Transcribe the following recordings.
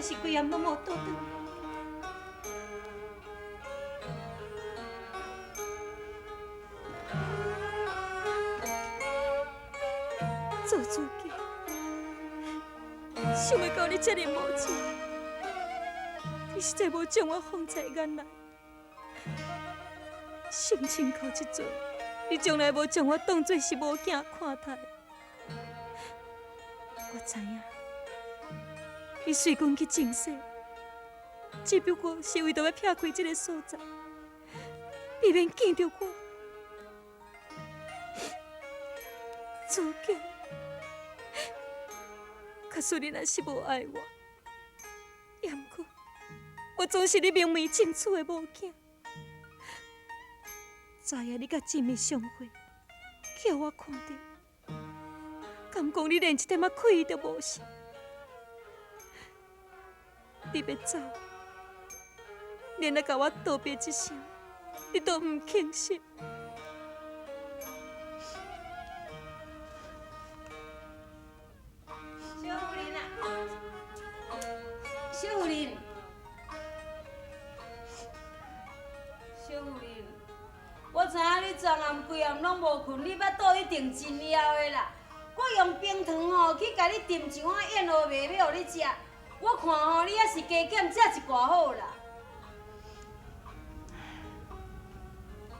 是规暗拢无倒转。做主家，想要到你这个母亲，你实在无将我放在眼内。性情靠这阵，你从来无将我当作是无囝看待。我知影，你随阮去净世，只不过是为着要撇开这个所在，避免见到我。主家，假使你若是无爱我，也毋过我总是你明媒正娶的某囝。昨夜你甲静美相会，叫我看到，敢讲你连一点仔愧意都无是？你要走，连来甲我道别一声，你都唔肯信。小夫人啊，小夫人，小夫人。我知影你昨暗规暗拢无困，你腹肚一定真枵的啦。我用冰糖吼去甲你炖一碗燕窝糜要互你食，我看吼你也是加减食一寡好啦。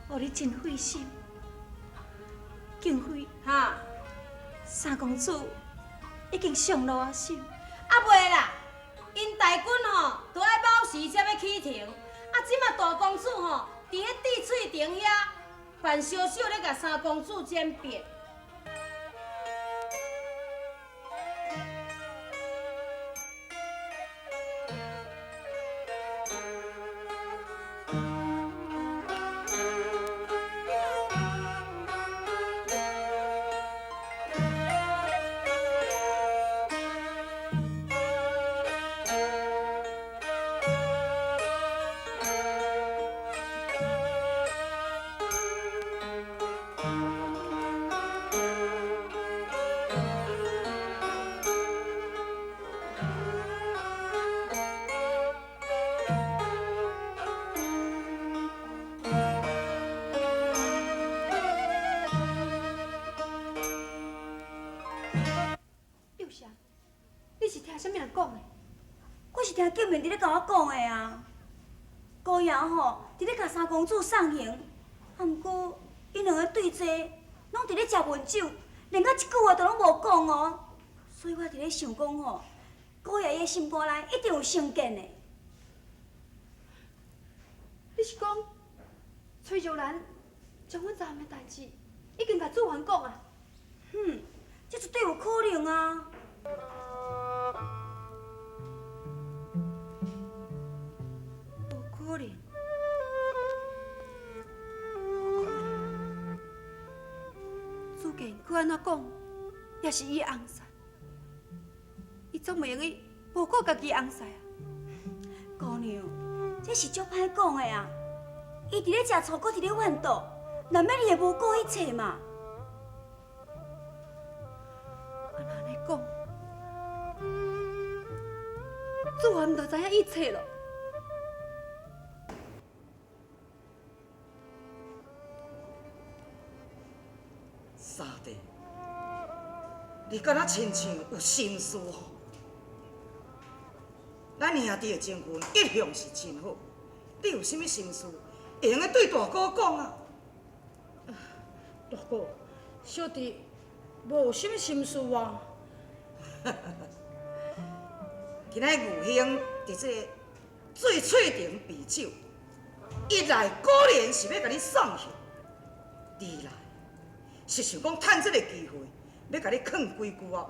哦，你真费心。敬妃，哈，三公主已经上路啊心。啊袂啦，因大军吼都爱卯时才要启程，即马大公主吼。伫迄滴水亭遐，扮小小咧甲三公主争辩。你是听啥物人讲的？我是听建明伫咧甲我讲的啊。高爷吼伫咧甲三公主送行，啊毋过因两个对坐，拢伫咧食闷酒，连甲一句话都拢无讲哦。所以我伫咧想讲吼，高爷伊的心肝内一定有成见的。你是讲崔柔兰将阮昨暗的代志已经甲主凡讲啊？这绝对有可能啊。无可能。主见佮安怎讲，也是伊的翁婿，伊总袂用伊无顾家己的翁婿啊。姑娘，这是足歹讲的啊！伊伫咧食醋，搁伫咧怨妒，难免伊会无顾一切嘛。安尼讲，主凡就知影一切咯。三弟，你敢若亲像有心事吼？咱兄弟的情分一向是真好，你有啥物心事，会用个对大哥讲啊？大哥，小弟无有啥物心事啊。今仔牛兄伫这个醉翠亭避酒，一来果然是要甲你送行，二来是想讲趁这个机会要甲你囥几句啊。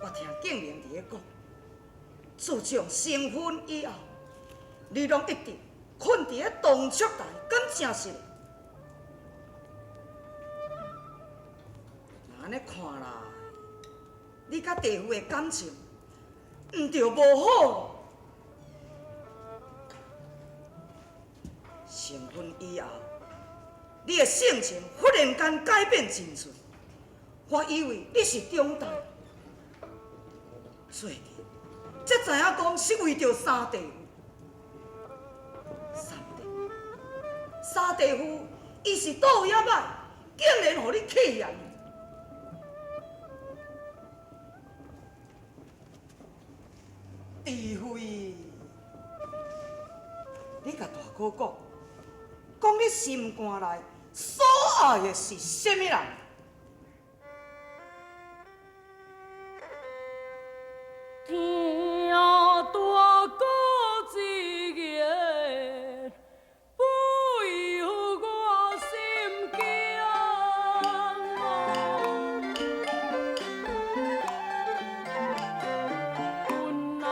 我听建明伫咧讲，自从成婚以后，你拢一直困伫咧洞穴内，敢正是？安尼看来，你甲弟夫的感情毋着无好。成婚以后，你的性情忽然间改变真多，我以为你是中道。最近才知影讲是为着三弟夫。三弟夫，伊是倒也歹，竟然互你气厌。除非你甲大哥讲，讲你心肝内所爱的是什么人？听大哥一言，不由我心惊。阮那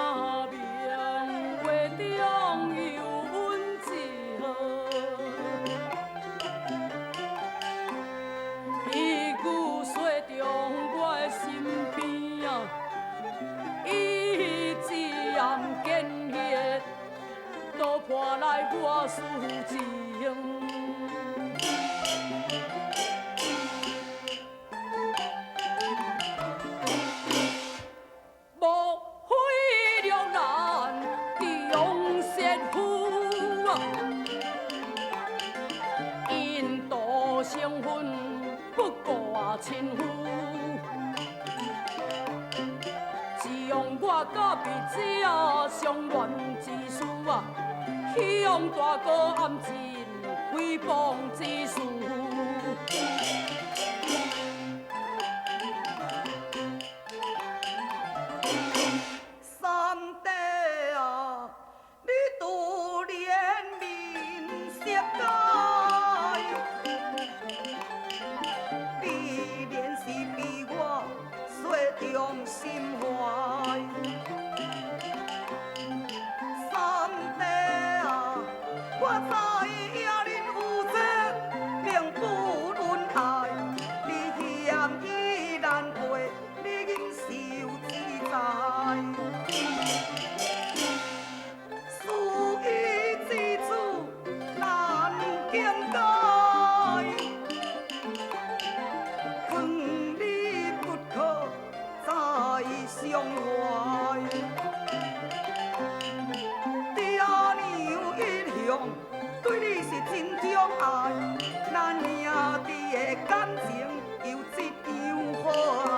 明月中有温情，一句说中我的心边啊。伊一言见血，都破来我思情。无非了咱中仙夫啊，因道成婚不挂亲夫。用我甲彼姐相恋之事啊，向大哥暗尽诽谤之事。三弟啊，你独怜面色改，必然是比我雪中心怀。三弟啊，我知影恁夫妻并不伦爱，你嫌伊难陪，你忍受自在。事已至此难更改，劝你不可再伤怀。爹娘一向对你是真钟爱，咱兄弟的感情又这样好来。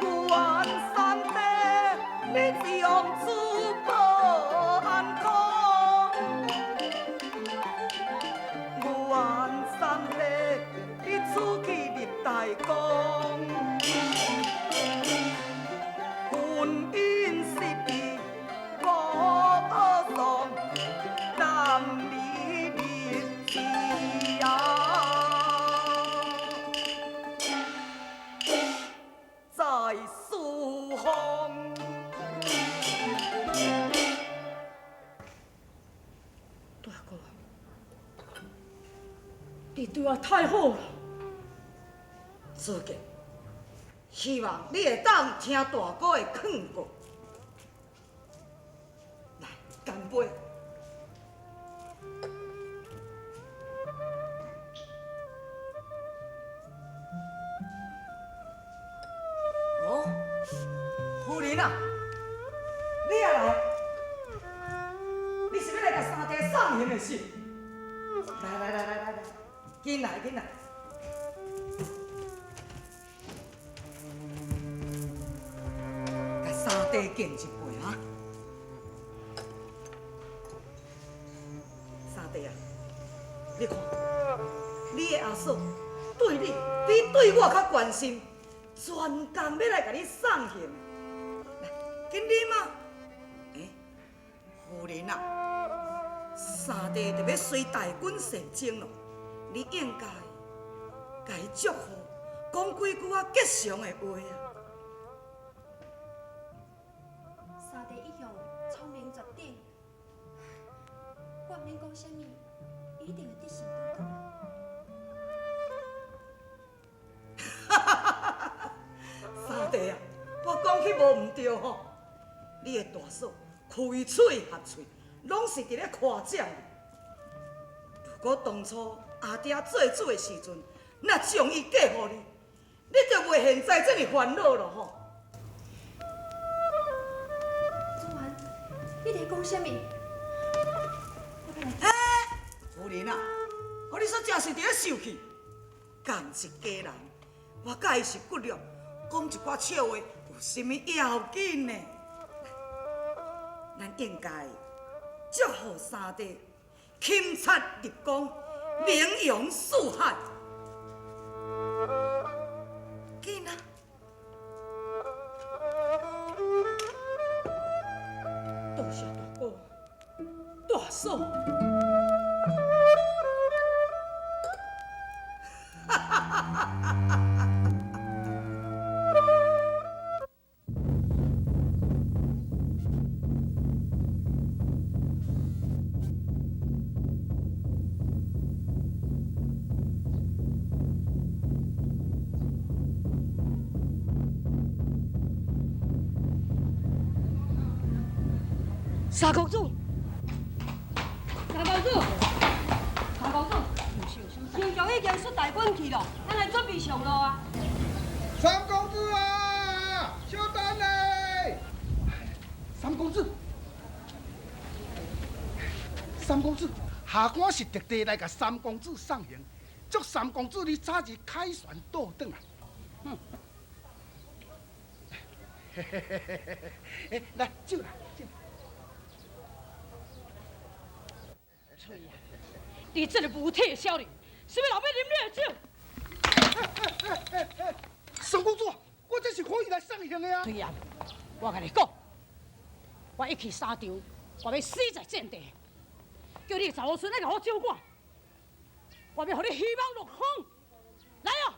愿三弟你将珠宝安康，愿三弟你出去入大江，婚姻失意无丧，但你日子在苏杭。大哥，你对我太好了。子敬，希望你会当听大哥的劝告。来，干杯！哦，夫人啊，你也来，你是要来甲三弟送行的是？来，紧来。甲三弟敬一杯啊！三弟啊，你看，你的阿嫂对你比对我较关心，全工要来甲你送行。来，紧啉啊！夫人啊，三弟就要随大军前征咯，你应该甲伊祝福，讲几句吉祥的话啊！三弟一向聪明绝顶，我免讲什么，一定会得心应手。三弟啊，我讲起无毋对吼，你的大嫂开嘴合喙，拢是伫咧夸奖你。如果当初阿爹做主的时阵，若将伊嫁予你，你就袂现在这么烦恼了吼。主元，你伫讲什么？夫人啊，我你说真是伫咧受气，敢是家人，我甲伊是骨肉，讲一寡笑话有甚物要紧呢？咱应该祝福三弟钦察立功，名扬四海。紧啊！多谢大哥、大嫂。三公主，三公主，三公主，新娘已经出大本去了，咱来准备上路啊！三公子啊，小等嘞！三公子，三公子，下官是特地来甲三公子送行，祝三公子你早日凯旋倒转啊！嘿嘿嘿嘿嘿嘿，来酒啦，酒。翠啊，你这个无体的小人，是要留要啉你的酒？三公主，我这是可以来送行的啊！翠啊，我甲你讲，我一去沙场，我要死在战地，叫你查某孙来甲我照管，我要予你希望落空。来啊！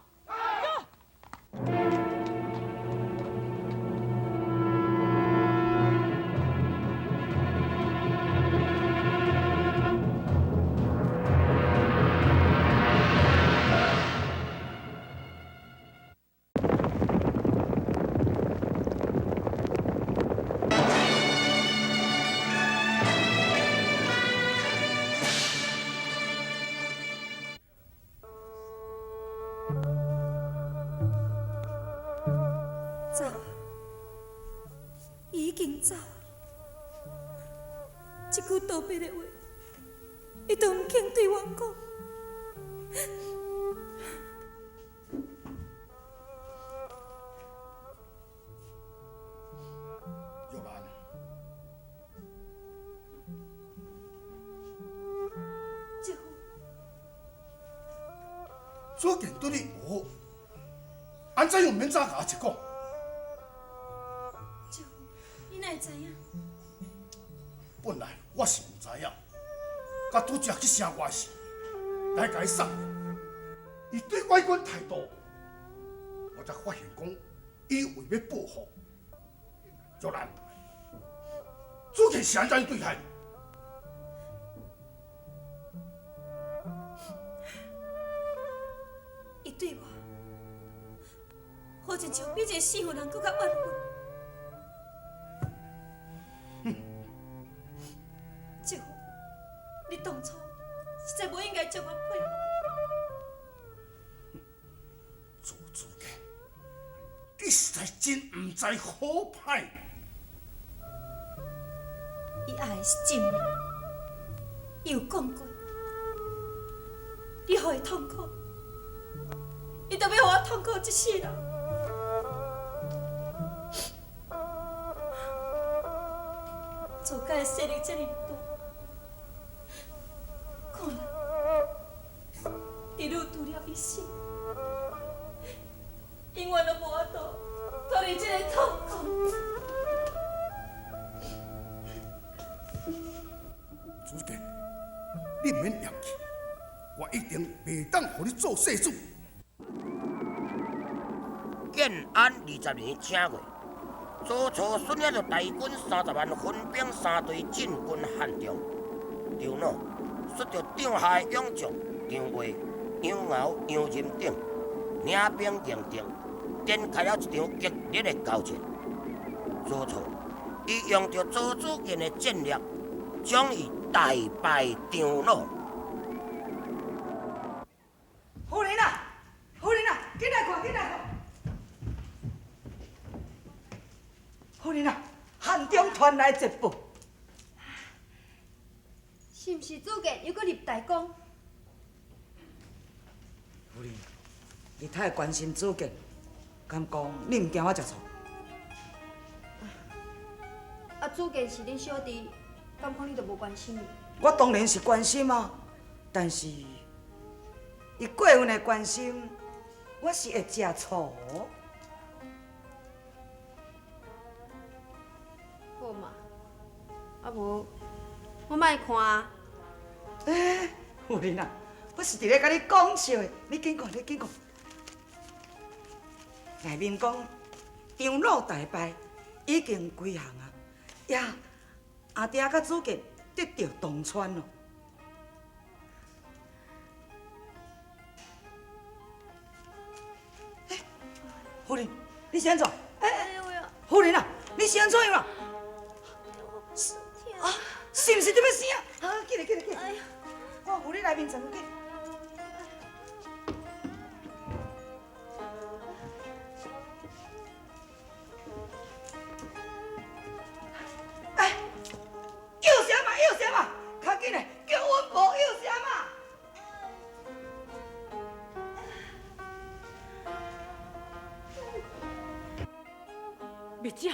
走！走，伊已经走。这句道别的话，伊都唔肯对我讲。玉兰，姐夫，这件对你有好，安怎又免早甲我一讲？姐夫，你哪会知影？本来我是唔知影，甲拄则去城外时，来甲伊送的，伊对我迄款态度，我才发现讲，伊为要报复。玉兰，这件是安怎对待你？伊对我，好亲像比一个死妇人更较怨恨。姐夫，你当初实在无应该将我配合。做主家，你实在真唔知好歹。伊爱的是真命，伊有讲过，你互伊痛苦，伊就要互我痛苦一世人。做甲的势力这么大，看来一路除了伊死，永远都无法度脱离这个痛苦。主家，你免嫌弃，我一定袂当互你做世主。建安20年正月，周朝率领着大军30万，分兵3队进军汉中。张老率着帐下的勇将张卫、杨敖、杨任等，领兵迎敌，展开了一场激烈的交战。周朝伊用着周子建的战略，将伊大败张老。夫人啊，传来捷报。是毋是主见又搁入大宫？夫人，你太关心主见，敢讲你毋惊我食醋？啊，主见是恁小弟，敢讲你就无关心伊？我当然是关心啊，但是伊过分的关心，我是会食醋。好嘛，啊无，我莫看。夫人啊，我是伫咧甲你讲笑的，你紧看，你紧看。内面讲张老大败，已经归降啊，呀，阿爹甲主见得到东川咯。夫人，你是安怎？哎呦呀！夫人啊，你是安怎样啊？天啊，是毋是这要死啊？啊，起来起来起来！哎呀，我扶你内面站起。哎，叫啥嘛叫啥嘛，较紧的，叫阮婆叫啥嘛？蜜姐，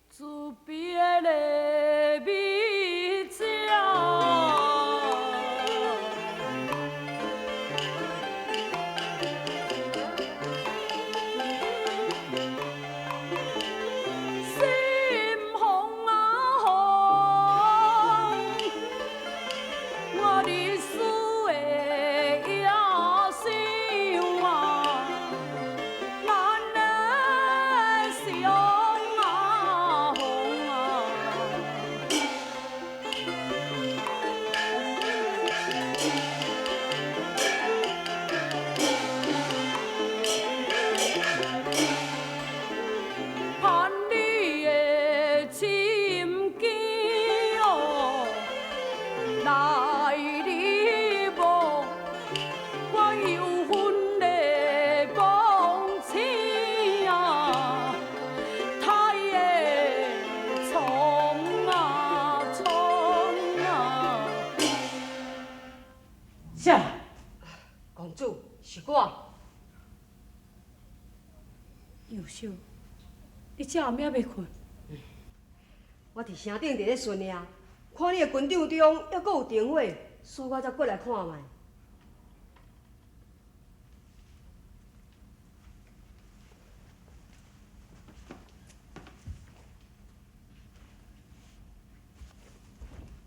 自别的蜜姐，心红啊红，我的思的野想啊，咱的相啊红啊。盼你的心境哦，来你无，我有份的放弃啊，太的冲啊冲啊！啥？公主，是我。幼秀，你这后面要困？我伫城顶伫咧巡夜，看你的军场中还阁有灯火，所以我才过来看卖。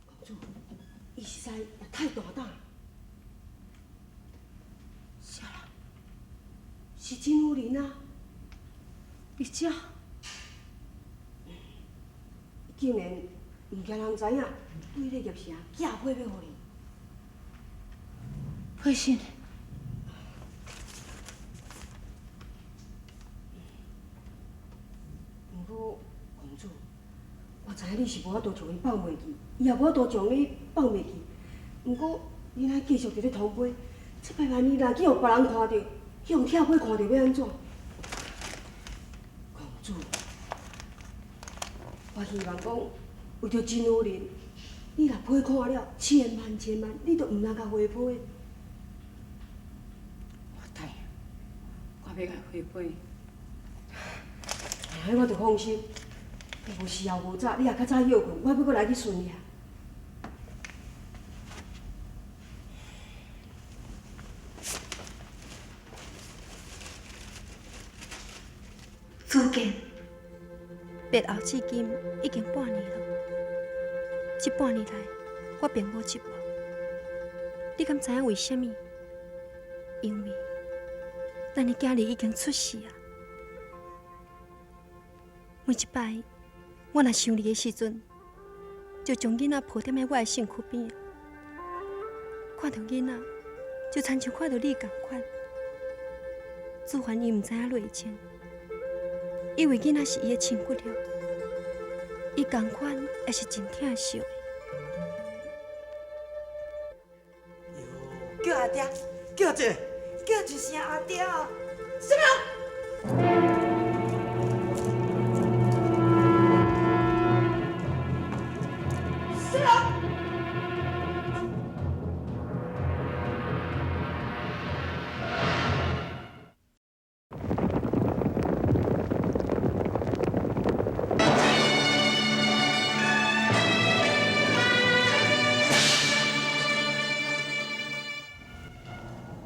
公主，伊实在也太大胆。啥啦？是真夫人啊！你这竟然唔惊人知影，对咧业城寄批要互你。配信。毋过，公主，我知影你是无法度将伊放袂记，伊也无法度将你放袂记。毋过，你爱继续伫咧通批，这摆万一若去互别人看到，去互拆批看到要安怎？公主，我希望讲，为着真夫人，你若批看了，千万千万，你都毋通甲回批。我知，我要甲回批。安尼我就放心。若无时候无早，你也较早休困，我要搁来去巡夜。主见，别后至今已经半年了。这半年来，我并无一幕。你敢知影为什么？因为咱的囝儿已经出世啊！每一摆，我若想你的时阵，就将囡仔抱踮在我的身躯边，看到囡仔，就亲像看到你同款。自凡伊毋知影内情。以为囡仔是伊的亲骨了，伊同款也是真疼惜的。叫叫阿爹，叫一声阿爹。什么？什么？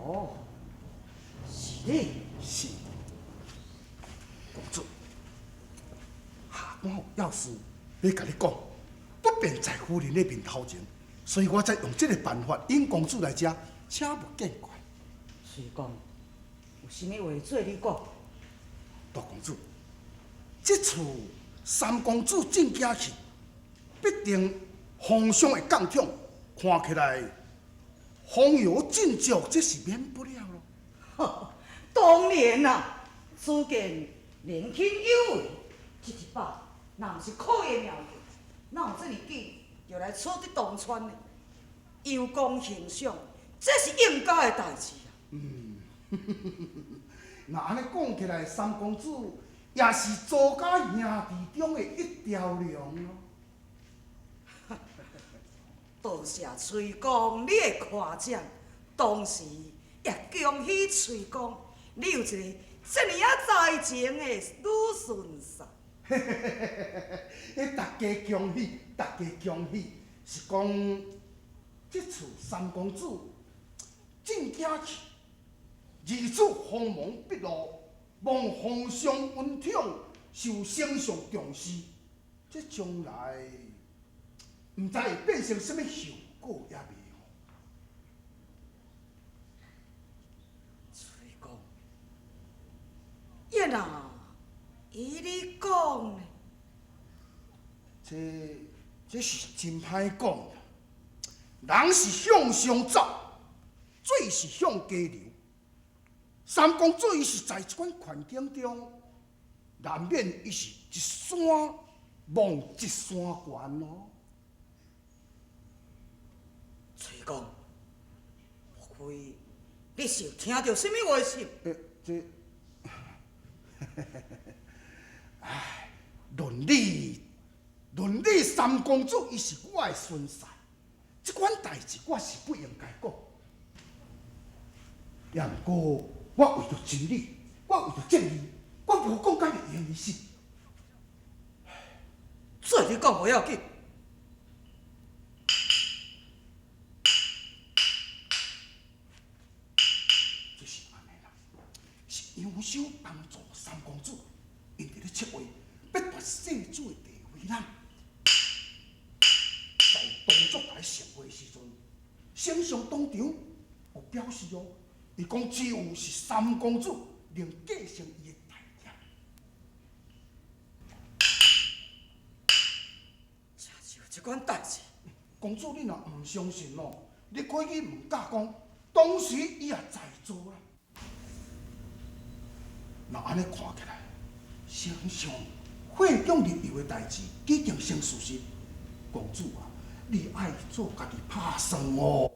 哦，是你。是，公主，下官有要事要甲你讲，不便在夫人的面头前，所以我才用这个办法引公主来遮，请勿见怪。随公，有啥物话做你讲？大公主，这次三公主进家去，必定皇上会降宠，看起来风油进足，这是免不了咯。当然啦，只见年轻有为，这一把若毋是靠伊苗条，哪有这么紧就来错伫东川呢？有功行赏，这是应该的代志啊。那安尼讲起来，三公主也是祖家兄弟中的一条龙咯。多谢崔公你的夸奖，同时也恭喜崔公，你有一个这么啊才情的女孙婿。大家恭喜，大家恭喜！是讲这次三公主进家去，如此锋芒毕露，望皇上恩宠，受圣上重视，这将来唔知会变成什么效果也未好。崔公，也呐，依你讲呢？这是真歹讲啦。人是向上走，水是向下流。三公主伊是在这款环境中，难免伊是一山望一山高咯。崔公，莫非你是有听到什么话信？唉，论理，三公主伊是我的孙婿，这款代志我是不应该讲。也毋过，我为着真理，我为着正义，我无讲甲你言而死。做你讲不要紧。就是安尼啦，是杨修帮助三公主，因伫咧策划要夺世主的地位啦。在动作来成话时阵，圣上当场有表示哦，伊讲只有是三公主能继承伊的大业。真是有这款代志。公主，你若唔相信哦，你可以问甲讲，当时伊也在做啦。那安尼看起来，圣上会将立佑的代志已经成事实。公主啊，你爱做家己打算哦。